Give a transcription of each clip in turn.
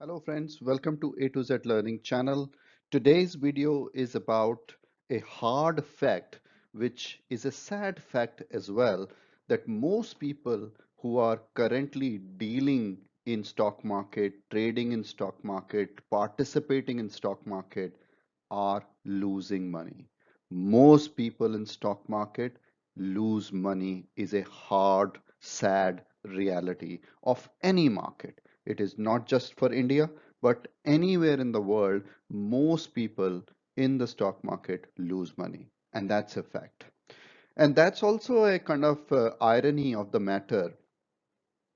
Hello friends, welcome to A to Z Learning channel. Today's video is about a hard fact, which is a sad fact as well, that most people who are currently dealing in stock market, trading in stock market, participating in stock market are losing money. Most people in stock market lose money is a hard, sad reality of any market. It is not just for India, but anywhere in the world, most people in the stock market lose money. And that's a fact. And that's also a kind of irony of the matter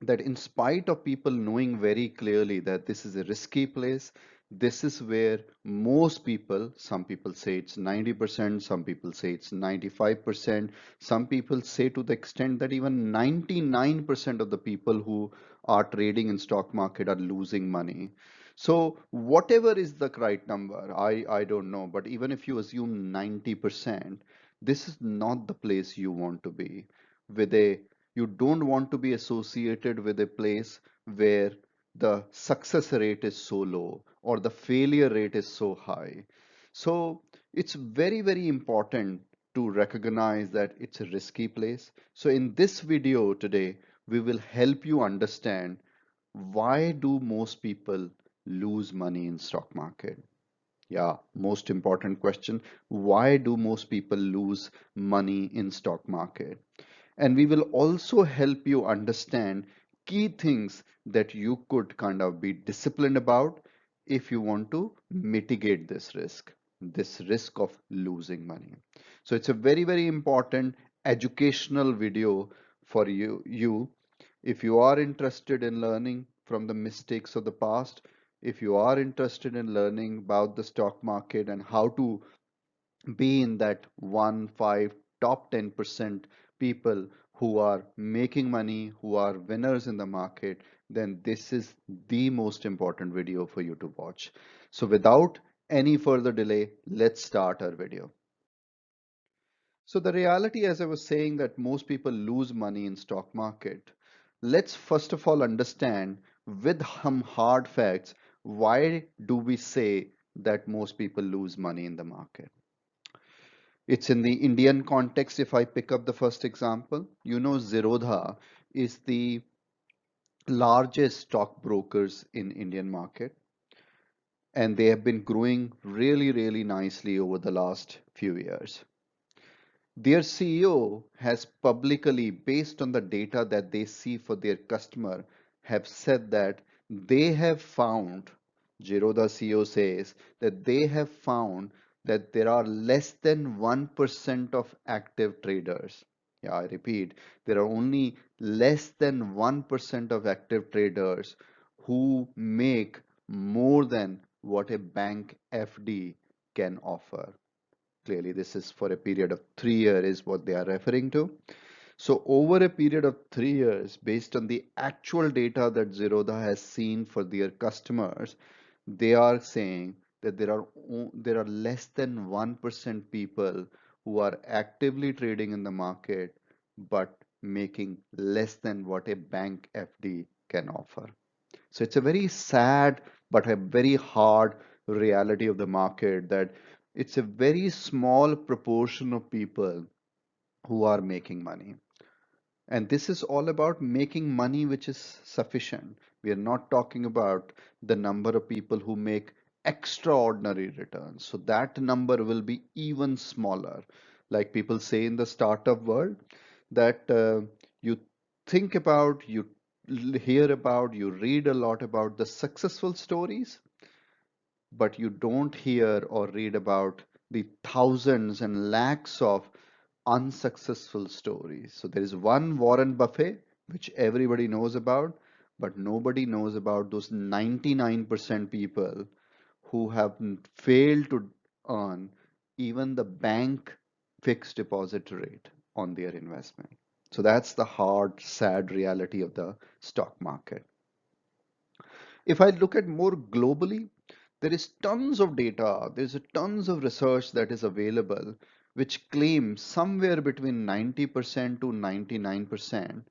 that in spite of people knowing very clearly that this is a risky place, this is where most people, some people say it's 90%, some people say it's 95%, some people say to the extent that even 99% of the people who are trading in stock market are losing money. So whatever is the right number, I don't know, but even if you assume 90%, this is not the place you want to be with a you don't want to be associated with a place where the success rate is so low or the failure rate is so high. So it's very, very important to recognize that it's a risky place. So in this video today, we will help you understand why do most people lose money in stock market? Yeah, most important question. Why do most people lose money in stock market? And we will also help you understand key things that you could kind of be disciplined about if you want to mitigate this risk of losing money. So it's a very, very important educational video for you. If you are interested in learning from the mistakes of the past, if you are interested in learning about the stock market and how to be in that 1 5 top 10% people who are making money, who are winners in the market, then this is the most important video for you to watch. So without any further delay, let's start our video. So the reality, as I was saying, that most people lose money in stock market. Let's first of all understand with some hard facts, why do we say that most people lose money in the market? It's in the Indian context. If I pick up the first example, Zerodha is the largest stockbrokers in Indian market, and they have been growing really, really nicely over the last few years. Their CEO has publicly, based on the data that they see for their customer, have said that they have found, Zerodha CEO says that they have found that there are less than 1% of active traders. Yeah, I repeat, there are only less than 1% of active traders who make more than what a bank FD can offer. Clearly, this is for a period of 3 years is what they are referring to. So over a period of 3 years, based on the actual data that Zerodha has seen for their customers, they are saying that there are less than 1% people who are actively trading in the market but making less than what a bank FD can offer. So it's a very sad but a very hard reality of the market that it's a very small proportion of people who are making money. And this is all about making money which is sufficient. We are not talking about the number of people who make extraordinary returns. So that number will be even smaller. Like people say in the startup world, that you think about, you hear about, you read a lot about the successful stories, but you don't hear or read about the thousands and lakhs of unsuccessful stories. So there is one Warren Buffett, which everybody knows about, but nobody knows about those 99% people who have failed to earn even the bank fixed deposit rate on their investment. So that's the hard, sad reality of the stock market. If I look at more globally, there is tons of data, there's a tons of research that is available which claims somewhere between 90% to 99%.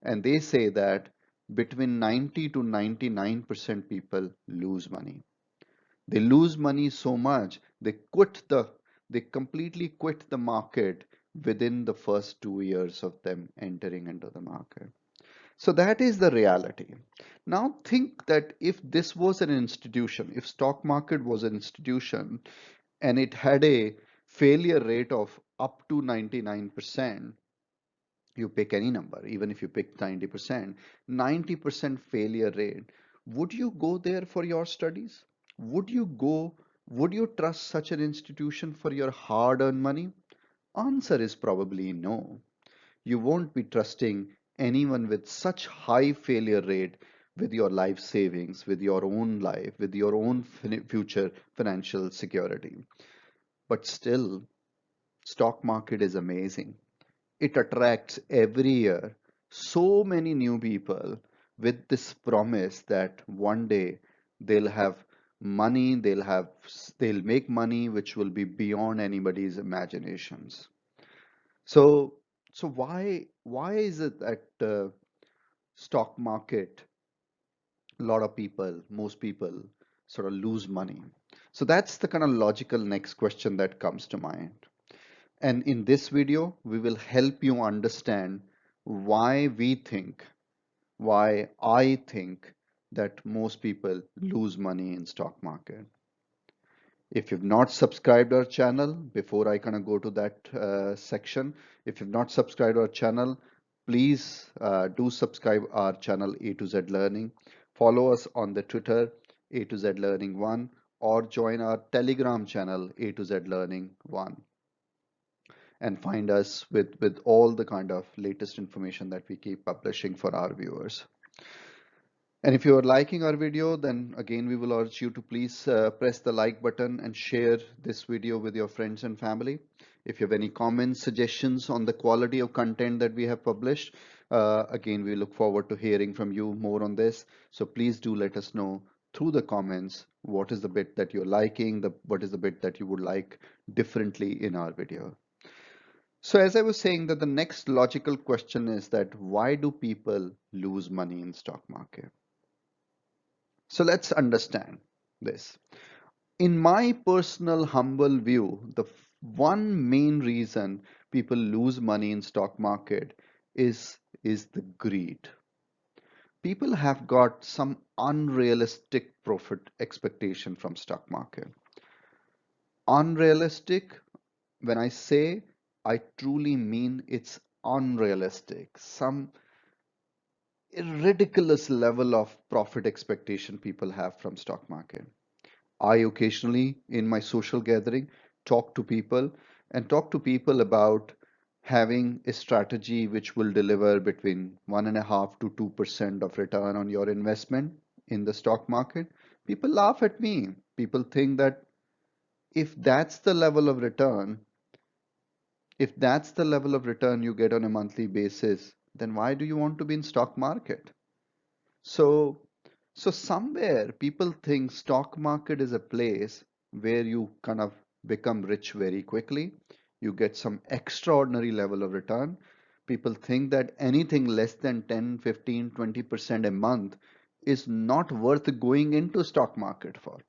And they say that between 90 to 99% people lose money. They lose money so much, they completely quit the market within the first 2 years of them entering into the market. So that is the reality. Now think that if this was an institution, if stock market was an institution and it had a failure rate of up to 99%, you pick any number, even if you pick 90%, 90% failure rate, would you go there for your studies? Would you go, would you trust such an institution for your hard-earned money? Answer is probably no. You won't be trusting anyone with such high failure rate with your life savings, with your own life, with your own future financial security. But still, stock market is amazing. It attracts every year so many new people with this promise that one day they'll have money, they'll make money which will be beyond anybody's imaginations. So why is it that stock market, a lot of people, most people sort of lose money? So that's the kind of logical next question that comes to mind. And in this video, we will help you understand why we think, why I think that most people lose money in stock market. If you've not subscribed our channel, before I kind of go to that section, if you've not subscribed our channel, please do subscribe our channel A to Z Learning. Follow us on the Twitter A to Z Learning 1 or join our Telegram channel A to Z Learning 1 and find us with all the kind of latest information that we keep publishing for our viewers. And if you are liking our video, then again, we will urge you to please press the like button and share this video with your friends and family. If you have any comments, suggestions on the quality of content that we have published, again, we look forward to hearing from you more on this. So please do let us know through the comments what is the bit that you're liking, what is the bit that you would like differently in our video. So as I was saying, that the next logical question is that why do people lose money in stock market? So let's understand this. In my personal humble view, the one main reason people lose money in stock market is the greed. People have got some unrealistic profit expectation from stock market. Unrealistic, when I say, I truly mean it's unrealistic. Some ridiculous level of profit expectation people have from stock market. I occasionally, in my social gathering, talk to people about having a strategy which will deliver between 1.5 to 2% of return on your investment in the stock market. People laugh at me. People think that if that's the level of return, if that's the level of return you get on a monthly basis, then why do you want to be in stock market? So, so somewhere people think stock market is a place where you kind of become rich very quickly. You get some extraordinary level of return. People think that anything less than 10, 15, 20% a month is not worth going into stock market for.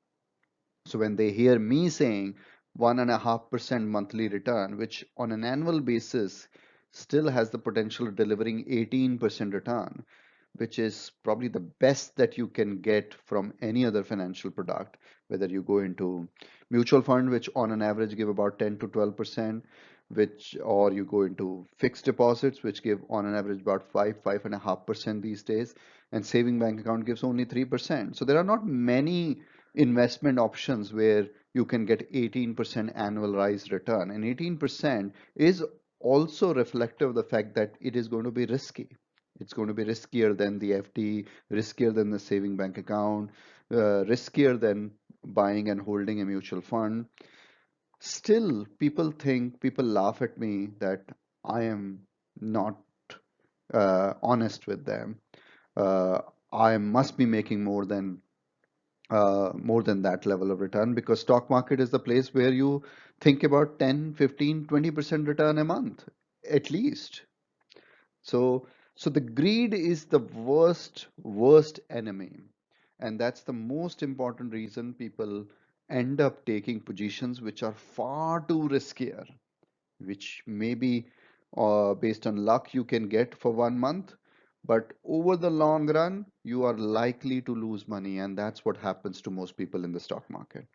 So when they hear me saying 1.5% monthly return, which on an annual basis still has the potential of delivering 18% return, which is probably the best that you can get from any other financial product, whether you go into mutual fund, which on an average give about 10 to 12%, which or you go into fixed deposits, which give on an average about 5.5% these days, and saving bank account gives only 3%. So there are not many investment options where you can get 18% annualized return, and 18% is also reflective of the fact that it is going to be risky. It's going to be riskier than the FD, riskier than the saving bank account, riskier than buying and holding a mutual fund. Still, people laugh at me that I am not honest with them. Uh, I must be making more than that level of return, because stock market is the place where you think about 10, 15, 20% return a month at least. So, So the greed is the worst enemy. And that's the most important reason people end up taking positions which are far too riskier, which maybe based on luck you can get for 1 month, but over the long run, you are likely to lose money. And that's what happens to most people in the stock market.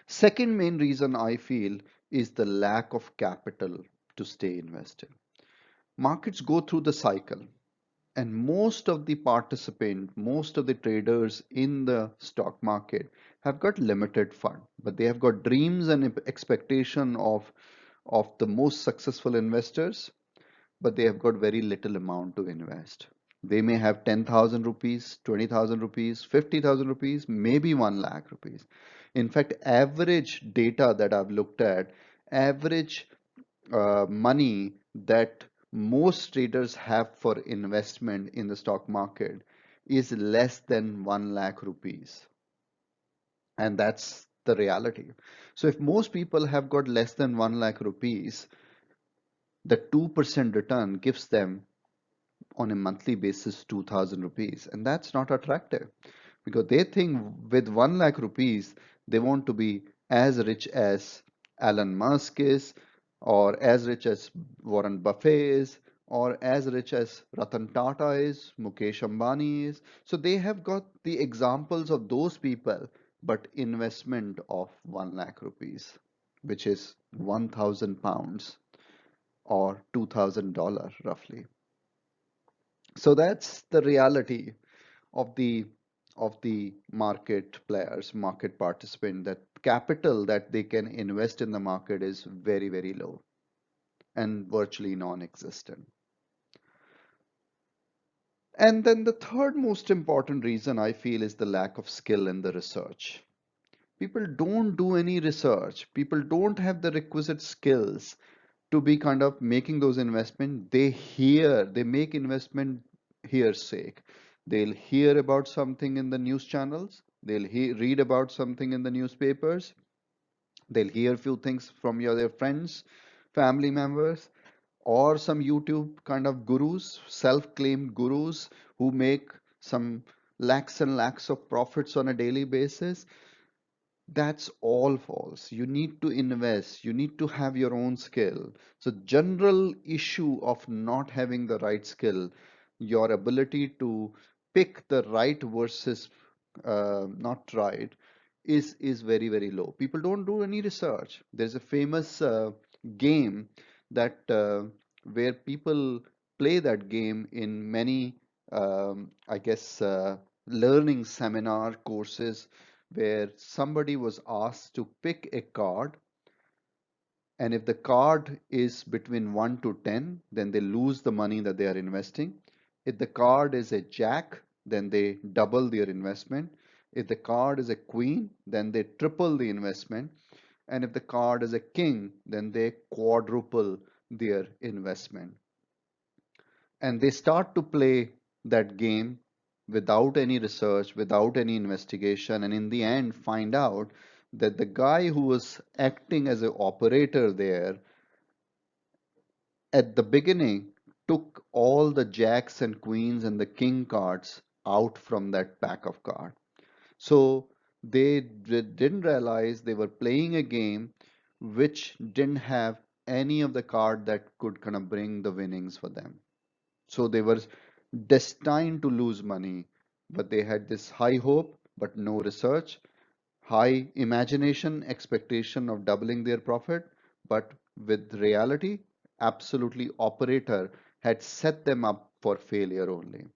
Second main reason I feel is the lack of capital to stay invested. Markets go through the cycle, and most of the traders in the stock market have got limited fund, but they have got dreams and expectation of the most successful investors, but they have got very little amount to invest. They may have 10,000 rupees, 20,000 rupees, 50,000 rupees, maybe 1 lakh rupees. In fact, average data that I've looked at, average money that most traders have for investment in the stock market is less than 1 lakh rupees. And that's the reality. So if most people have got less than 1 lakh rupees, the 2% return gives them on a monthly basis 2000 rupees. And that's not attractive because they think with 1 lakh rupees, they want to be as rich as Elon Musk is, or as rich as Warren Buffett is, or as rich as Ratan Tata is, Mukesh Ambani is. So they have got the examples of those people, but investment of 1 lakh rupees, which is 1000 pounds or $2000 roughly. So that's the reality of the market players, market participant, that capital that they can invest in the market is very, very low and virtually non-existent. And then the third most important reason I feel is the lack of skill in the research. People don't do any research. People don't have the requisite skills to be kind of making those investment. They make investment hearsay. They'll hear about something in the news channels. They'll read about something in the newspapers. They'll hear a few things from their friends, family members, or some YouTube kind of gurus, self-claimed gurus who make some lakhs and lakhs of profits on a daily basis. That's all false. You need to invest. You need to have your own skill. So general issue of not having the right skill, your ability to pick the right versus not right is very, very low. People don't do any research. There's a famous game that where people play that game in many I guess learning seminar courses, where somebody was asked to pick a card, and if the card is between 1 to 10, then they lose the money that they are investing. If the card is a jack, then they double their investment. If the card is a queen, then they triple the investment. And if the card is a king, then they quadruple their investment. And they start to play that game without any research, without any investigation, and in the end find out that the guy who was acting as an operator there at the beginning took all the jacks and queens and the king cards out from that pack of cards. So they didn't realize they were playing a game which didn't have any of the card that could kind of bring the winnings for them. So they were destined to lose money, but they had this high hope, but no research, high imagination, expectation of doubling their profit, but with reality, absolutely operator had set them up for failure only.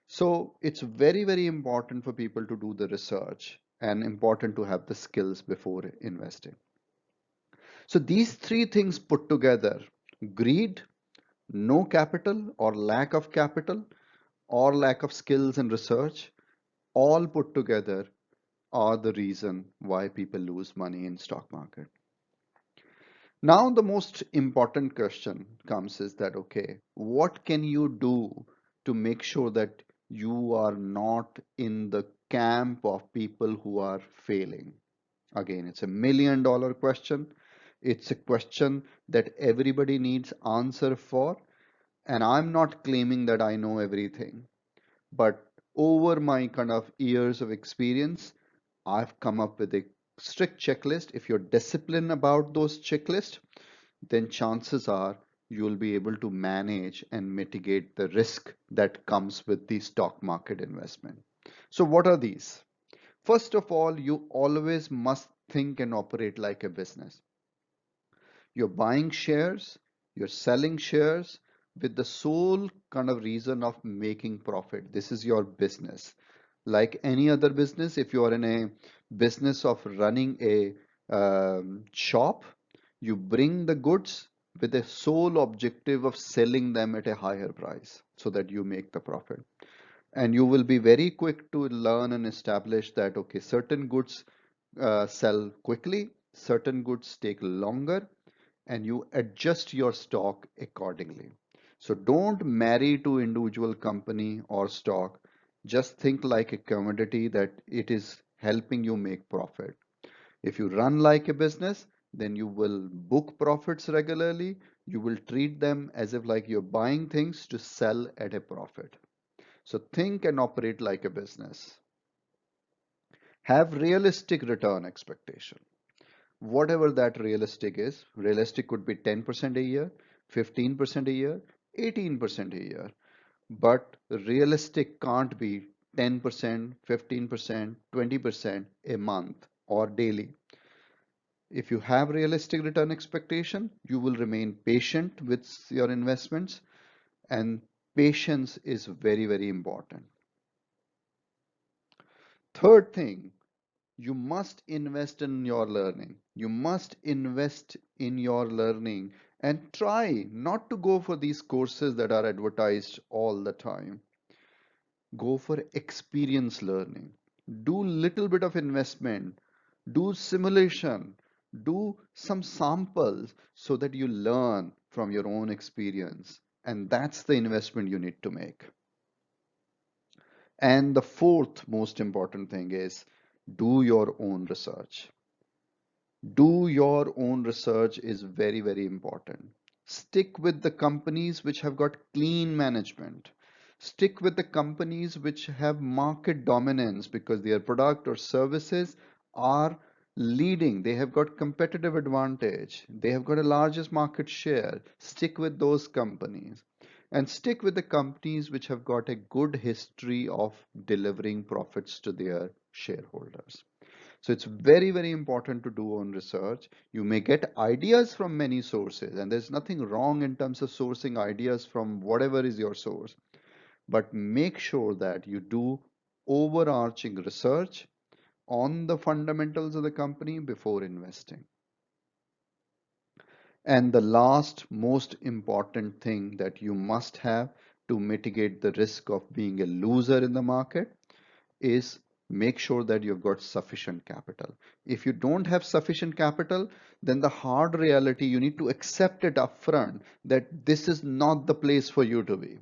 So it's very, very important for people to do the research and important to have the skills before investing. So these three things put together, greed, no capital or lack of capital, or lack of skills and research, all put together are the reason why people lose money in stock market. Now the most important question comes is that, okay, what can you do to make sure that you are not in the camp of people who are failing? Again, it's $1 million question. It's a question that everybody needs answer for. And I'm not claiming that I know everything, but over my kind of years of experience, I've come up with a strict checklist. If you're disciplined about those checklists, then chances are you'll be able to manage and mitigate the risk that comes with the stock market investment. So, what are these? First of all, you always must think and operate like a business. You're buying shares, you're selling shares with the sole kind of reason of making profit. This is your business. Like any other business, if you are in a business of running a shop, you bring the goods with the sole objective of selling them at a higher price so that you make the profit. And you will be very quick to learn and establish that, okay, certain goods sell quickly, certain goods take longer, and you adjust your stock accordingly. So don't marry to individual company or stock. Just think like a commodity that it is helping you make profit. If you run like a business, then you will book profits regularly. You will treat them as if like you're buying things to sell at a profit. So think and operate like a business. Have realistic return expectation. Whatever that realistic is, realistic could be 10% a year, 15% a year, 18% a year. But realistic can't be 10%, 15%, 20% a month or daily. If you have realistic return expectation, you will remain patient with your investments, and patience is very, very important. Third thing, you must invest in your learning. You must invest in your learning and try not to go for these courses that are advertised all the time. Go for experience learning. Do little bit of investment. Do simulation. Do some samples so that you learn from your own experience. And that's the investment you need to make. And the fourth most important thing is do your own research. Do your own research is very, very important. Stick with the companies which have got clean management. Stick with the companies which have market dominance because their product or services are leading. They have got competitive advantage. They have got a largest market share. Stick with those companies. And stick with the companies which have got a good history of delivering profits to their shareholders. So it's very, very important to do own research. You may get ideas from many sources, and there's nothing wrong in terms of sourcing ideas from whatever is your source. But make sure that you do overarching research on the fundamentals of the company before investing. And the last most important thing that you must have to mitigate the risk of being a loser in the market is make sure that you've got sufficient capital. If you don't have sufficient capital, then the hard reality, you need to accept it upfront that this is not the place for you to be.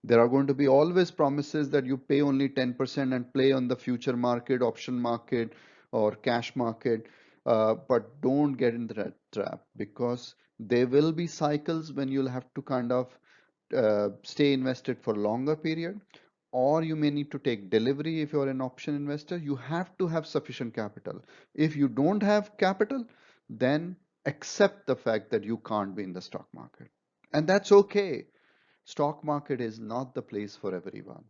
There are going to be always promises that you pay only 10% and play on the future market, option market, or cash market. But don't get into that trap because there will be cycles when you'll have to kind of stay invested for longer period, or you may need to take delivery if you're an option investor. You have to have sufficient capital. If you don't have capital, then accept the fact that you can't be in the stock market. And that's okay. Stock market is not the place for everyone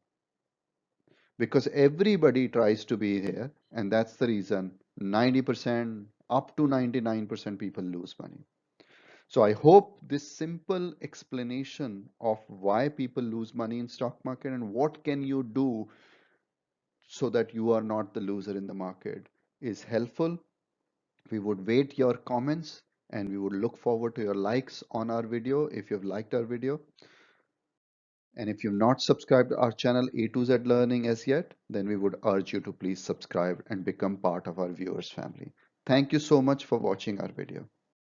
because everybody tries to be here, and that's the reason 90% up to 99% people lose money. So I hope this simple explanation of why people lose money in stock market and what can you do so that you are not the loser in the market is helpful. We would wait your comments and we would look forward to your likes on our video if you've liked our video. And if you've not subscribed to our channel A to Z Learning as yet, then we would urge you to please subscribe and become part of our viewers family. Thank you so much for watching our video.